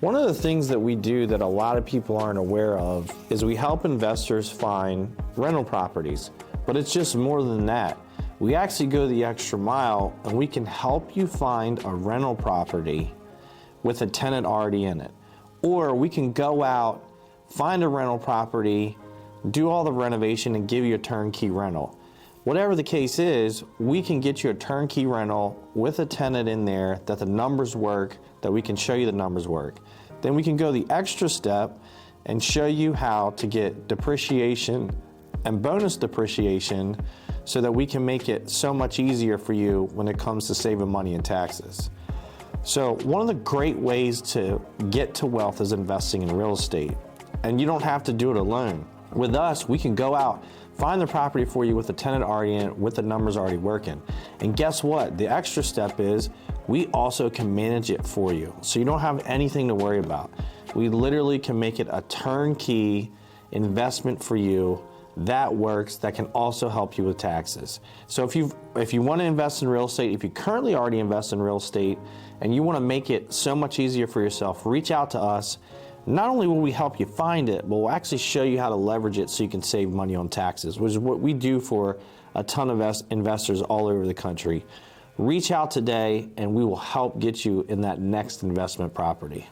One of the things that we do that a lot of people aren't aware of is we help investors find rental properties, but it's just more than that. We actually go the extra mile and we can help you find a rental property with a tenant already in it. Or we can go out, find a rental property, do all the renovation and give you a turnkey rental. Whatever the case is, we can get you a turnkey rental with a tenant in there that the numbers work, that we can show you the numbers work. Then we can go the extra step and show you how to get depreciation and bonus depreciation so that we can make it so much easier for you when it comes to saving money in taxes. So one of the great ways to get to wealth is investing in real estate. And you don't have to do it alone. With us, we can go out, find the property for you with the tenant already in it, with the numbers already working. And guess what? The extra step is we also can manage it for you. So you don't have anything to worry about. We literally can make it a turnkey investment for you that works, that can also help you with taxes. So if you want to invest in real estate, if you currently already invest in real estate and you want to make it so much easier for yourself, reach out to us. Not only will we help you find it, but we'll actually show you how to leverage it so you can save money on taxes, which is what we do for a ton of investors all over the country. Reach out today and we will help get you in that next investment property.